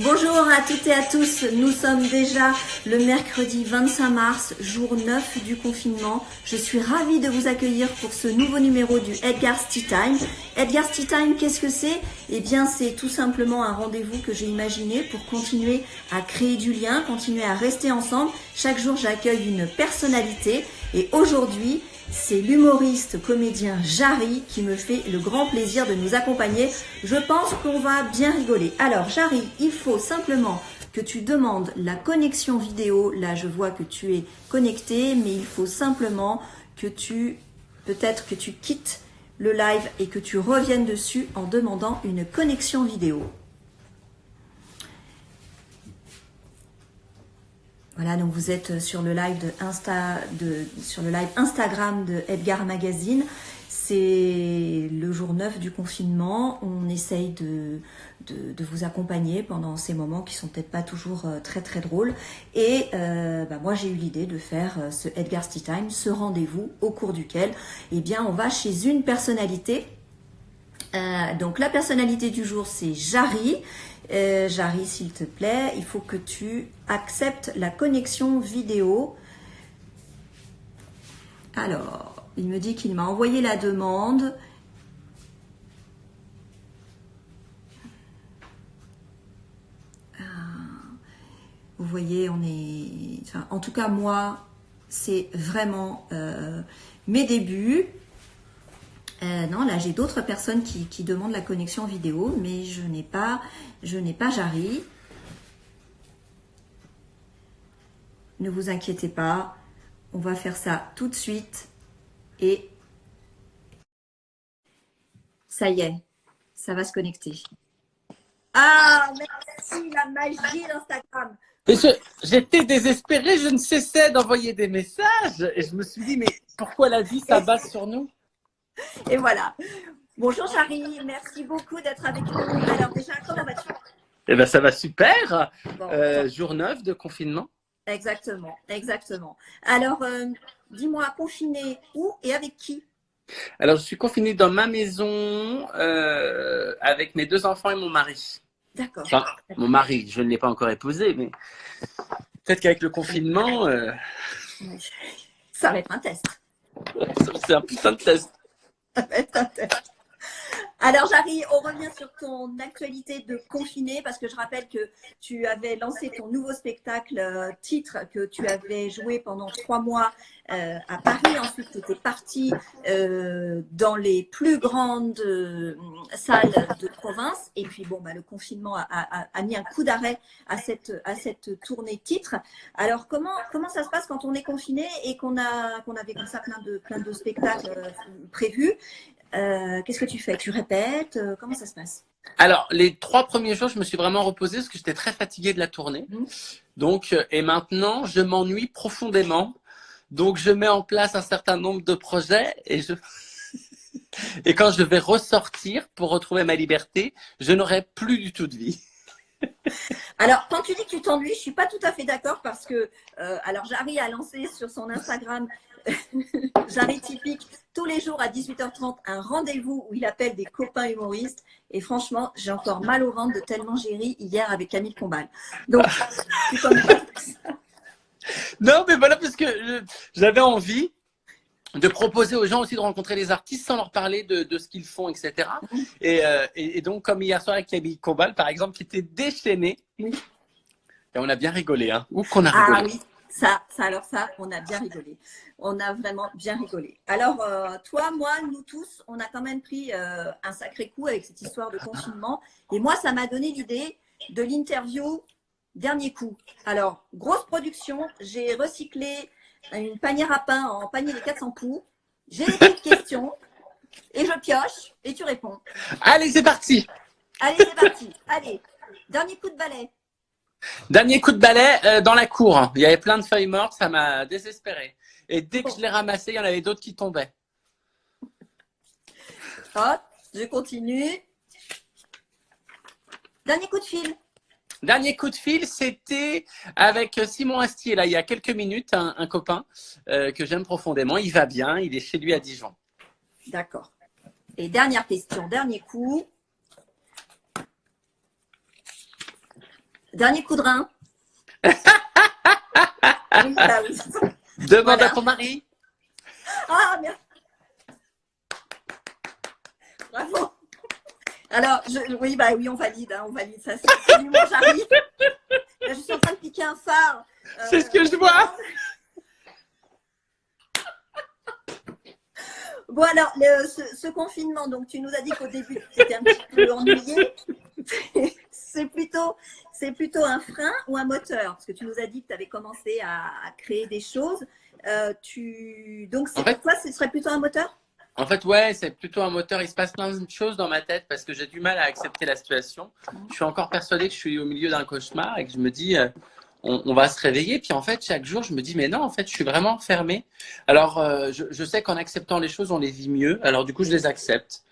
Bonjour à toutes et à tous, nous sommes déjà le mercredi 25 mars, jour 9 du confinement. Je suis ravie de vous accueillir pour ce nouveau numéro du Edgar's Tea Time. Edgar's Tea Time, qu'est-ce que c'est? Eh bien, c'est tout simplement un rendez-vous que j'ai imaginé pour continuer à créer du lien, continuer à rester ensemble. Chaque jour, j'accueille une personnalité et aujourd'hui, c'est l'humoriste comédien Jarry qui me fait le grand plaisir de nous accompagner. Je pense qu'on va bien rigoler. Alors Jarry, il faut simplement que tu demandes la connexion vidéo. Là, je vois que tu es connecté, mais il faut simplement que peut-être que tu quittes le live et que tu reviennes dessus en demandant une connexion vidéo. Voilà, donc vous êtes sur le live sur le live Instagram de Edgar Magazine. C'est le jour 9 du confinement. On essaye de vous accompagner pendant ces moments qui sont peut-être pas toujours très très drôles. Et moi j'ai eu l'idée de faire ce Edgar's Tea Time, ce rendez-vous au cours duquel eh bien on va chez une personnalité. Donc la personnalité du jour c'est Jarry. Jarry, s'il te plaît, il faut que tu acceptes la connexion vidéo. Alors, il me dit qu'il m'a envoyé la demande. Vous voyez, on est... Enfin, en tout cas, moi, c'est vraiment mes débuts. Non, là j'ai d'autres personnes qui demandent la connexion vidéo, mais je n'ai pas Jarry. Ne vous inquiétez pas, on va faire ça tout de suite et ça y est, ça va se connecter. Ah, merci, la magie d'Instagram. J'étais désespérée, je ne cessais d'envoyer des messages et je me suis dit, mais pourquoi la vie s'abat sur nous? Et voilà. Bonjour Jarry, merci beaucoup d'être avec nous. Alors déjà, comment vas-tu? Eh bien, ça va super. Bon, jour 9 de confinement. Exactement, exactement. Alors, dis-moi, confiné où et avec qui? Alors, je suis confinée dans ma maison avec mes 2 enfants et mon mari. D'accord. Enfin, mon mari, je ne l'ai pas encore épousé, mais peut-être qu'avec le confinement, Ça va être un test. c'est un putain de test. Ça va être un test. Alors Jarry, on revient sur ton actualité de confiné parce que je rappelle que tu avais lancé ton nouveau spectacle titre que tu avais joué pendant 3 mois à Paris. Ensuite, tu étais parti dans les plus grandes salles de province. Et puis bon, le confinement a mis un coup d'arrêt à cette tournée titre. Alors comment ça se passe quand on est confiné et qu'on avait comme ça plein de spectacles prévus? Qu'est-ce que tu fais? Tu répètes? Comment ça se passe? Alors, les 3 premiers jours, je me suis vraiment reposée parce que j'étais très fatiguée de la tournée. Donc, et maintenant, je m'ennuie profondément. Donc, je mets en place un certain nombre de projets et quand je vais ressortir pour retrouver ma liberté, je n'aurai plus du tout de vie. Alors, quand tu dis que tu t'ennuies, je ne suis pas tout à fait d'accord parce que alors Jarry a lancé sur son Instagram Jarry Typique tous les jours à 18h30 un rendez-vous où il appelle des copains humoristes et franchement, j'ai encore mal au ventre de tellement j'ai ri hier avec Camille Combal. Donc, tu connais pas tout ça. Non, mais voilà, parce que j'avais envie de proposer aux gens aussi de rencontrer les artistes sans leur parler de ce qu'ils font, etc. Et donc, comme hier soir avec Camille Combal, par exemple, qui était déchaînée. Oui. Et on a bien rigolé, hein. Ou qu'on a rigolé. Ah oui, ça, on a bien rigolé. On a vraiment bien rigolé. Alors, toi, moi, nous tous, on a quand même pris un sacré coup avec cette histoire de confinement. Et moi, ça m'a donné l'idée de l'interview dernier coup. Alors, grosse production, j'ai recyclé une panière à pain en panier de 400 poux. J'ai des petites questions et je pioche et tu réponds. Allez, c'est parti. Allez, c'est parti. Allez, dernier coup de balai. Dernier coup de balai dans la cour. Il y avait plein de feuilles mortes, ça m'a désespéré. Et dès que je les ramassais, il y en avait d'autres qui tombaient. Hop, je continue. Dernier coup de fil. Dernier coup de fil, c'était avec Simon Astier, là, il y a quelques minutes, un copain que j'aime profondément. Il va bien, il est chez lui à Dijon. D'accord. Et dernière question, dernier coup. Dernier coup de rein. Oui, bah oui. Demande Voilà. à ton mari. Ah, merde. Bravo. Alors, oui, bah oui, on valide, hein, on valide ça. C'est du Jarry. Là, je suis en train de piquer un phare. C'est ce que je vois. Bon, alors, ce confinement, donc tu nous as dit qu'au début, tu étais un petit peu ennuyé. C'est plutôt un frein ou un moteur? Parce que tu nous as dit que tu avais commencé à créer des choses. Donc, En pour fait, toi, ce serait plutôt un moteur? En fait, ouais, c'est plutôt un moteur. Il se passe plein de choses dans ma tête parce que j'ai du mal à accepter la situation. Je suis encore persuadée que je suis au milieu d'un cauchemar et que je me dis, on va se réveiller. Puis en fait, chaque jour, je me dis, mais non, en fait, je suis vraiment enfermée. Alors, je sais qu'en acceptant les choses, on les vit mieux. Alors, du coup, je les accepte.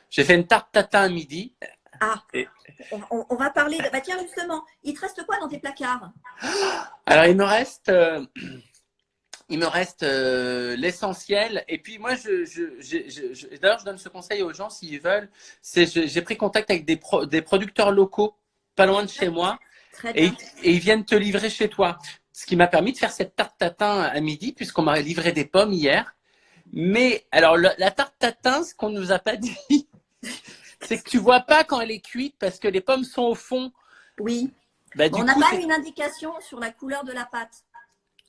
J'ai fait une tarte tatin à midi. Ah, Et... on va parler de… Bah tiens, justement, il te reste quoi dans tes placards? Alors, il me reste… l'essentiel. Et puis moi, d'ailleurs, je donne ce conseil aux gens s'ils veulent. J'ai pris contact avec des producteurs locaux, pas loin de chez moi, Très et, bien. et ils viennent te livrer chez toi. Ce qui m'a permis de faire cette tarte tatin à midi, puisqu'on m'a livré des pommes hier. Mais alors, la tarte tatin, ce qu'on ne nous a pas dit, c'est que tu vois pas quand elle est cuite parce que les pommes sont au fond. Oui. Bah, Bon, du on n'a coup, pas une indication sur la couleur de la pâte.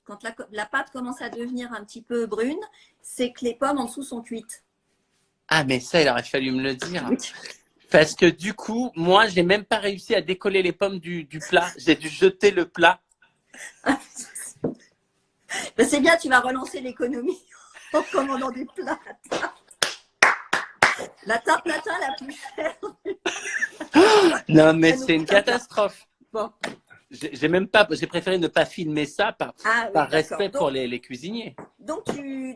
Quand la pâte commence à devenir un petit peu brune, c'est que les pommes en dessous sont cuites. Ah, mais ça, il aurait fallu me le dire. Parce que du coup, moi, j'ai même pas réussi à décoller les pommes du plat. J'ai dû jeter le plat. Ben, c'est bien, tu vas relancer l'économie en commandant des plats. La tarte tatin la plus chère. Non, mais Ça nous c'est une coûte un plat. catastrophe. Bon. J'ai préféré ne pas filmer ça par Ah oui, respect d'accord. pour les cuisiniers. Donc,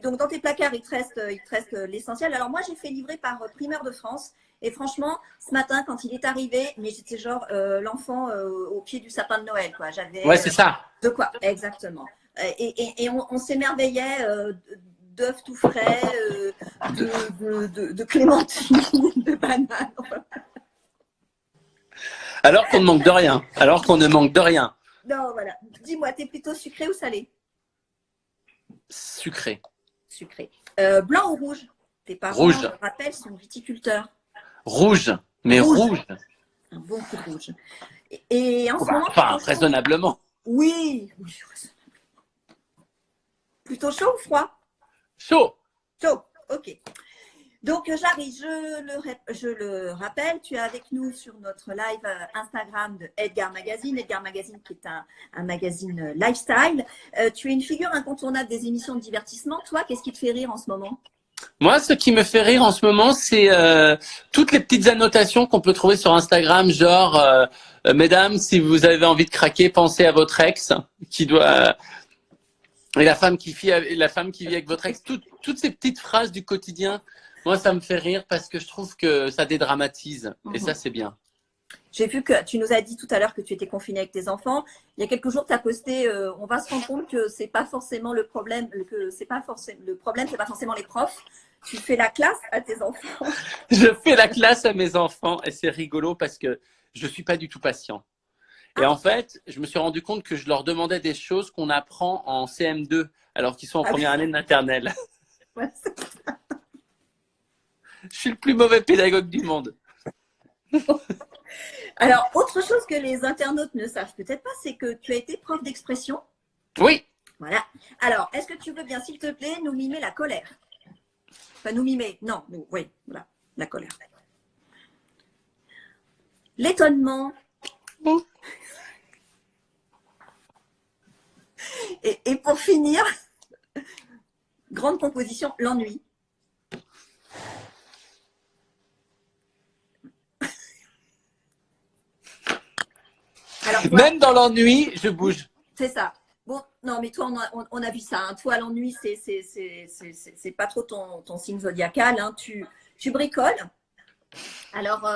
dans tes placards, il te reste l'essentiel. Alors moi, j'ai fait livrer par Primeur de France. Et franchement, ce matin, quand il est arrivé, mais j'étais genre l'enfant au pied du sapin de Noël, quoi. J'avais Ouais, c'est ça. de quoi, exactement. Et on s'émerveillait d'œufs tout frais, de clémentines, de bananes. Alors qu'on ne manque de rien. Alors qu'on ne manque de rien. Non, voilà. Dis-moi, t'es plutôt sucré ou salé? Sucré. Sucré. Blanc ou rouge? Tes parents, Rouge. je rappelle, sont viticulteurs. Rouge. Mais rouge. Un bon coup de rouge. Et en ce moment, Enfin, plutôt chaud. raisonnablement. Oui, raisonnablement. Plutôt chaud ou froid? Chaud. Chaud, ok. Donc, Jarry, je le rappelle, tu es avec nous sur notre live Instagram de Edgar Magazine. Edgar Magazine qui est un magazine lifestyle. Tu es une figure incontournable des émissions de divertissement. Toi, qu'est-ce qui te fait rire en ce moment? Moi, ce qui me fait rire en ce moment, c'est toutes les petites annotations qu'on peut trouver sur Instagram, genre mesdames, si vous avez envie de craquer, pensez à votre ex qui doit et la femme qui vit avec votre ex. Toutes ces petites phrases du quotidien, moi, ça me fait rire parce que je trouve que ça dédramatise et ça, c'est bien. J'ai vu que tu nous as dit tout à l'heure que tu étais confiné avec tes enfants. Il y a quelques jours, tu as posté, on va se rendre compte que c'est pas forcément le problème, le problème, c'est pas forcément les profs. Tu fais la classe à tes enfants. Je fais la classe à mes enfants et c'est rigolo parce que je suis pas du tout patient. Et en fait, je me suis rendu compte que je leur demandais des choses qu'on apprend en CM2 alors qu'ils sont en première année de maternelle. Ouais, je suis le plus mauvais pédagogue du monde. Alors, autre chose que les internautes ne savent peut-être pas, c'est que tu as été prof d'expression. Oui. Voilà. Alors, est-ce que tu veux bien, s'il te plaît, nous mimer la colère? Enfin, nous mimer, non, oui, voilà, la colère. L'étonnement. Bon. Et pour finir, grande composition, l'ennui. Alors, toi, même dans l'ennui, je bouge. C'est ça. Bon, non, mais toi, on a vu ça. Hein. Toi, l'ennui, c'est pas trop ton signe zodiacal. Hein. Tu bricoles. Alors,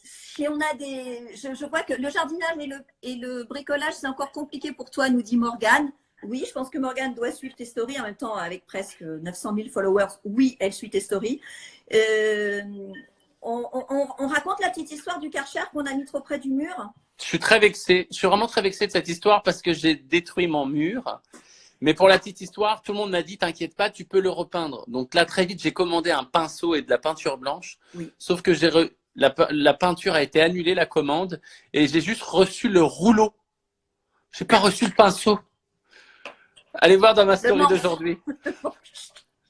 si on a des… Je vois que le jardinage et le bricolage, c'est encore compliqué pour toi, nous dit Morgane. Oui, je pense que Morgane doit suivre tes stories. En même temps, avec presque 900 000 followers, oui, elle suit tes stories. On raconte la petite histoire du Karcher qu'on a mis trop près du mur. Je suis très vexé. Je suis vraiment très vexé de cette histoire parce que j'ai détruit mon mur. Mais pour la petite histoire, tout le monde m'a dit, t'inquiète pas, tu peux le repeindre. Donc là, très vite, j'ai commandé un pinceau et de la peinture blanche. Oui. Sauf que la peinture a été annulée, la commande, et j'ai juste reçu le rouleau. J'ai pas reçu le pinceau. Allez voir dans ma story d'aujourd'hui.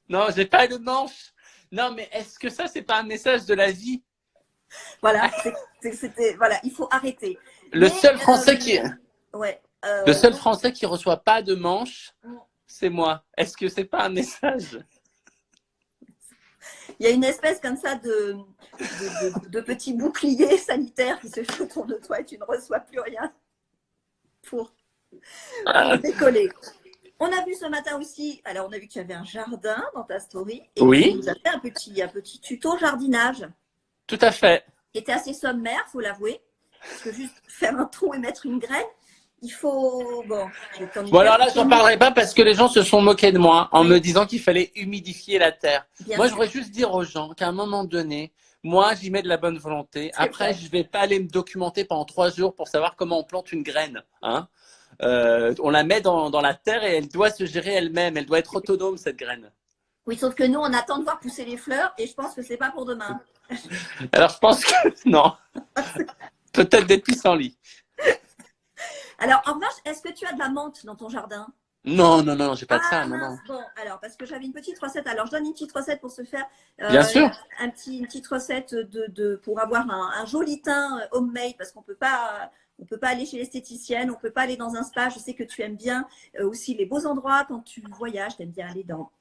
Non, j'ai pas de manche. Non, mais est-ce que ça, c'est pas un message de la vie? Voilà, voilà, il faut arrêter. Le seul Français le seul Français qui reçoit pas de manche, c'est moi. Est-ce que c'est pas un message? Il y a une espèce comme ça de petit bouclier sanitaire qui se fait autour de toi et tu ne reçois plus rien pour décoller. On a vu ce matin aussi, alors on a vu que tu avais un jardin dans ta story et oui. tu nous as fait un petit tuto jardinage. Tout à fait. Qui était assez sommaire, faut l'avouer. Parce que juste faire un trou et mettre une graine, il faut… Bon, alors là, j'en parlerai pas parce que les gens se sont moqués de moi en me disant qu'il fallait humidifier la terre. Moi, je voudrais juste dire aux gens qu'à un moment donné, moi, j'y mets de la bonne volonté. Après, je vais pas aller me documenter pendant 3 jours pour savoir comment on plante une graine. Hein. On la met dans la terre et elle doit se gérer elle-même. Elle doit être autonome, cette graine. Oui, sauf que nous, on attend de voir pousser les fleurs et je pense que c'est pas pour demain. Alors, je pense que non. Peut-être des pissenlits. Alors, en revanche, est-ce que tu as de la menthe dans ton jardin? Non, j'ai pas de ça. Non. Bon, alors, parce que j'avais une petite recette. Alors, je donne une petite recette pour se faire bien sûr. Une petite recette pour avoir un joli teint homemade, parce qu'on peut pas aller chez l'esthéticienne, on peut pas aller dans un spa. Je sais que tu aimes bien aussi les beaux endroits quand tu voyages, tu aimes bien aller dans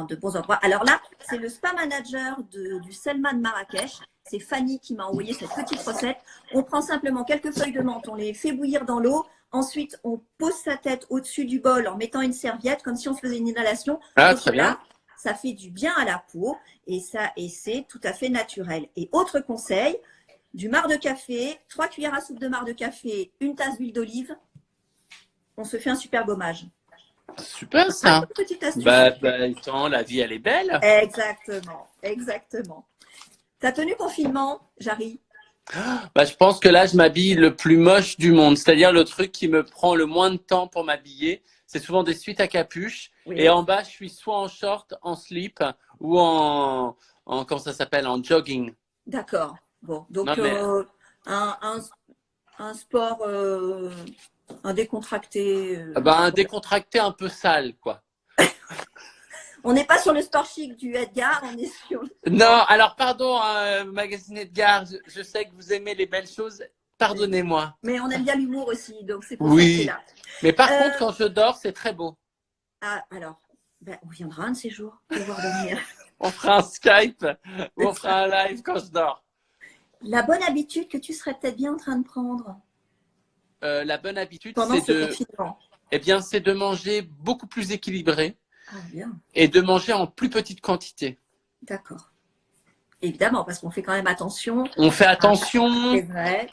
de bons endroits. Alors là, c'est le spa manager du Selma de Marrakech. C'est Fanny qui m'a envoyé cette petite recette. On prend simplement quelques feuilles de menthe, on les fait bouillir dans l'eau. Ensuite, on pose sa tête au-dessus du bol en mettant une serviette, comme si on faisait une inhalation. Ah, très bien. Ça fait du bien à la peau et c'est tout à fait naturel. Et autre conseil, du marc de café, 3 cuillères à soupe de marc de café, une tasse d'huile d'olive. On se fait un super gommage. Super ça. Petite astuce. Attends, la vie elle est belle. Exactement. T'as tenu confinement, Jarry? Je pense que là je m'habille le plus moche du monde, c'est-à-dire le truc qui me prend le moins de temps pour m'habiller. C'est souvent des suites à capuche. Oui. Et en bas je suis soit en short, en slip ou en comment ça s'appelle, en jogging. D'accord. Bon, donc un sport. Un décontracté. Un décontracté un peu sale, quoi. On n'est pas sur le sport chic du Edgar, on est sur… Non, alors pardon, magazine Edgar, je sais que vous aimez les belles choses, pardonnez-moi. Mais on aime bien l'humour aussi, donc c'est pour ça que c'est là. Mais par contre, quand je dors, c'est très beau. Ah, alors, on viendra un de ces jours pour voir dormir. On fera un Skype ou on fera un live quand je dors. La bonne habitude que tu serais peut-être bien en train de prendre. La bonne habitude, c'est de manger beaucoup plus équilibré et de manger en plus petite quantité. D'accord. Évidemment, parce qu'on fait quand même attention. On fait attention. C'est vrai.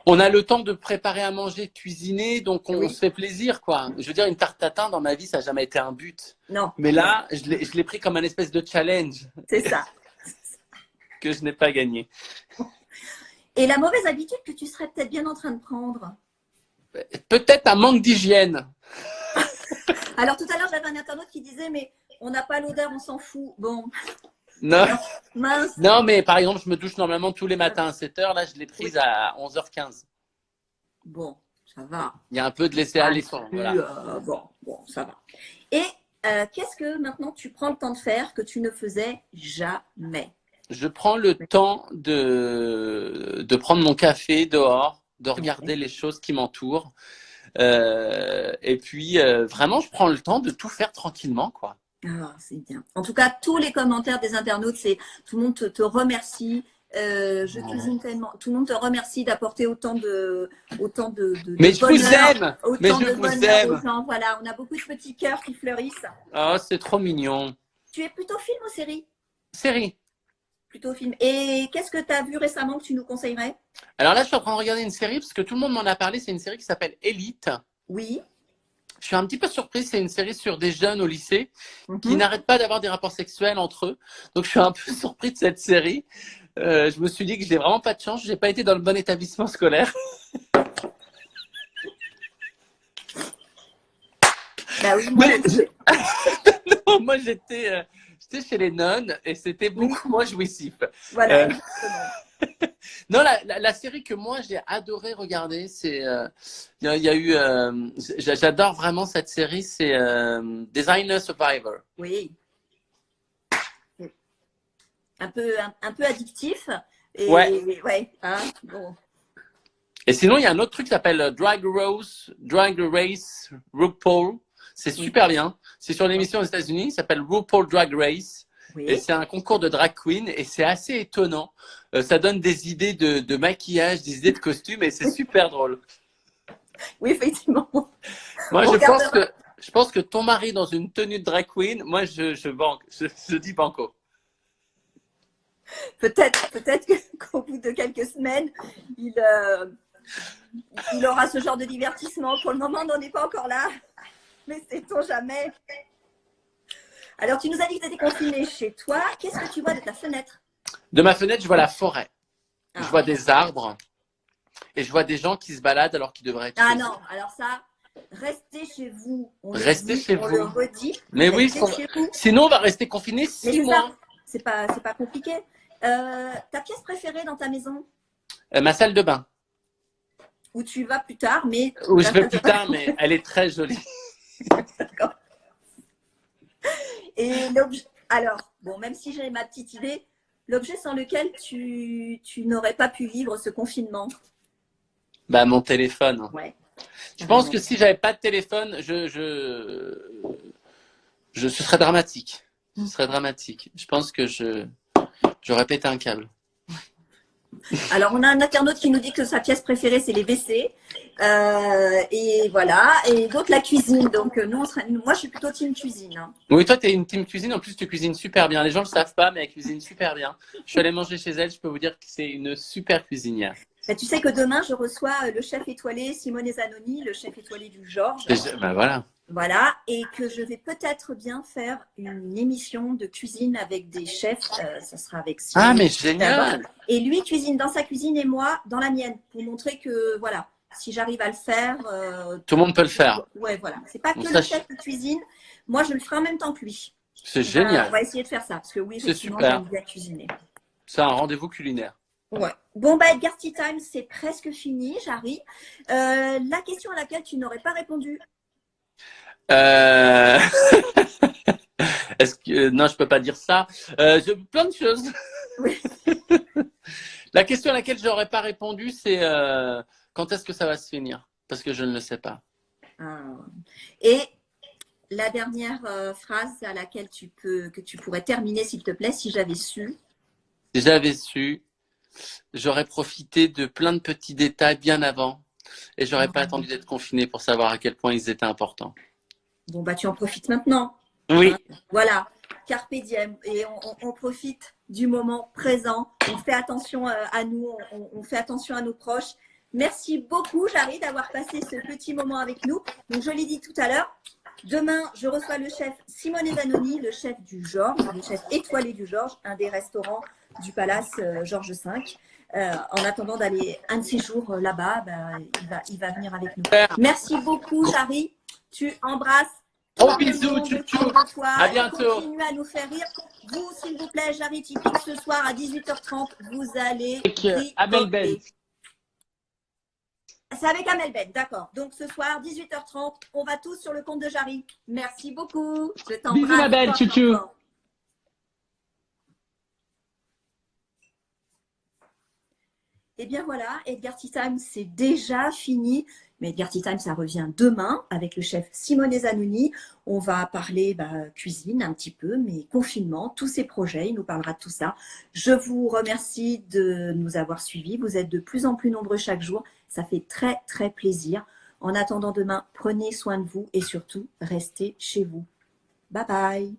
On a le temps de préparer à manger, de cuisiner, donc on se fait plaisir, quoi. Je veux dire, une tarte tatin dans ma vie, ça n'a jamais été un but. Non. Mais là, je l'ai pris comme un espèce de challenge. C'est ça. Que je n'ai pas gagné. Et la mauvaise habitude que tu serais peut-être bien en train de prendre? Peut-être un manque d'hygiène. Alors, tout à l'heure, j'avais un internaute qui disait, mais on n'a pas l'odeur, on s'en fout. Bon. Non. Mince. Non, mais par exemple, je me douche normalement tous les matins à 7h. Là, je l'ai prise à 11h15. Bon, ça va. Il y a un peu de laisser aller. Voilà. Bon, ça va. Et qu'est-ce que maintenant tu prends le temps de faire que tu ne faisais jamais? Je prends le temps de prendre mon café dehors, de regarder les choses qui m'entourent. Et puis, vraiment, je prends le temps de tout faire tranquillement, quoi. Ah, c'est bien. En tout cas, tous les commentaires des internautes, c'est tout le monde te remercie. Je cuisine tellement. Tout le monde te remercie d'apporter autant de Mais je vous aime. Mais je vous aime. Voilà, on a beaucoup de petits cœurs qui fleurissent. Oh, c'est trop mignon. Tu es plutôt film ou série? Série. Plutôt film. Et qu'est-ce que tu as vu récemment que tu nous conseillerais? Alors là, je suis en train de regarder une série parce que tout le monde m'en a parlé. C'est une série qui s'appelle Elite. Oui. Je suis un petit peu surprise. C'est une série sur des jeunes au lycée qui n'arrêtent pas d'avoir des rapports sexuels entre eux. Donc, je suis un peu surpris de cette série. Je me suis dit que j'ai vraiment pas de chance. J'ai pas été dans le bon établissement scolaire. Bah oui, moi, Non, moi, j'étais chez les nonnes et c'était beaucoup moins jouissif. voilà, Euh, exactement. non, la série que moi, j'ai adoré regarder, c'est... Il y a eu... j'adore vraiment cette série, c'est Designer Survivor. Oui. Un peu addictif. Et Ouais. ouais, hein, bon. Et sinon, il y a un autre truc qui s'appelle Drag Race RuPaul. C'est Oui. super bien. C'est sur l'émission aux États-Unis. Il s'appelle RuPaul Drag Race. Et Oui. c'est un concours de drag queen. Et c'est assez étonnant. Ça donne des idées de maquillage, des idées de costumes. Et c'est super drôle. Oui, effectivement. Moi, On je pense que ton mari dans une tenue de drag queen, moi, je dis banco. Peut-être qu'au bout de quelques semaines, il aura ce genre de divertissement. Pour le moment, on n'en est pas encore là. Mais sait-on jamais. Alors, tu nous as dit que tu étais confiné chez toi. Qu'est-ce que tu vois de ta fenêtre? De ma fenêtre, je vois la forêt. Ah. Je vois des arbres. Et je vois des gens qui se baladent alors qu'ils devraient être Ah chez non, alors ça, restez chez vous. Restez chez on vous. le redit. Mais oui, Restez chez vous. sinon on va rester confinés Mais 6 mois. c'est pas compliqué. Ta pièce préférée dans ta maison? Ma salle de bain. Où tu vas plus tard, mais Où je vais plus tard, mais elle est très jolie. D'accord. Et l'objet, alors, bon, même si j'ai ma petite idée, l'objet sans lequel tu n'aurais pas pu vivre ce confinement? Bah, mon téléphone. Ouais. Je pense que si j'avais pas de téléphone, ce serait dramatique. Ce serait dramatique. Je pense que j'aurais pété un câble. Alors, on a un internaute qui nous dit que sa pièce préférée, c'est les WC. Et voilà. Et d'autres, la cuisine. Donc, moi, je suis plutôt team cuisine. Hein. Oui, toi, tu es une team cuisine. En plus, tu cuisines super bien. Les gens ne le savent pas, mais elle cuisine super bien. Je suis allée manger chez elle. Je peux vous dire que c'est une super cuisinière. Bah, tu sais que demain, je reçois le chef étoilé Simone Zanoni, le chef étoilé du Georges. Bah, voilà. Voilà, et que je vais peut-être bien faire une émission de cuisine avec des chefs. Ça sera avec Simone. Ah, mais génial! Et lui cuisine dans sa cuisine et moi dans la mienne, pour montrer que, voilà, si j'arrive à le faire… tout le monde peut le faire. Ouais, voilà. C'est pas que Donc, le chef qui cuisine. Moi, je le ferai en même temps que lui. C'est génial. On va essayer de faire ça, parce que oui, effectivement, super. j'aime bien cuisiner. C'est un rendez-vous culinaire. Ouais. Bon, bah, Edgar Tea Time, c'est presque fini, Jarry. La question à laquelle tu n'aurais pas répondu. Est-ce que non, je peux pas dire ça. Plein de choses. Oui. La question à laquelle je n'aurais pas répondu, c'est quand est-ce que ça va se finir? Parce que je ne le sais pas. Et la dernière phrase à laquelle que tu pourrais terminer, s'il te plaît, si j'avais su. Si j'avais su, j'aurais profité de plein de petits détails bien avant et j'aurais pas attendu d'être confiné pour savoir à quel point ils étaient importants. Bon, bah, tu en profites maintenant. Oui. Hein, voilà. Carpe diem. Et on profite du moment présent. On fait attention à nous. On fait attention à nos proches. Merci beaucoup, Jarry, d'avoir passé ce petit moment avec nous. Donc, je l'ai dit tout à l'heure. Demain, je reçois le chef Simone Zanoni, le chef du Georges, le chef étoilé du Georges, un des restaurants du Palace Georges V. En attendant d'aller un de ces jours là-bas, il va venir avec nous. Merci beaucoup, Jarry. Tu embrasses. Gros bisous, tchou. À bientôt. Continuez à nous faire rire. Vous, s'il vous plaît, Jarry Typique, ce soir à 18h30, vous allez Amel Ben. C'est avec Amel Ben, d'accord. Donc ce soir, 18h30, on va tous sur le compte de Jarry. Merci beaucoup. Je t'embrasse. Bisous, ma belle, tchou. Et bien voilà, Edgar Tea Time, c'est déjà fini. Mais Edgar Tea Time, ça revient demain avec le chef Simone Zanoni. On va parler cuisine un petit peu, mais confinement, tous ces projets, il nous parlera de tout ça. Je vous remercie de nous avoir suivis. Vous êtes de plus en plus nombreux chaque jour. Ça fait très, très plaisir. En attendant demain, prenez soin de vous et surtout, restez chez vous. Bye bye.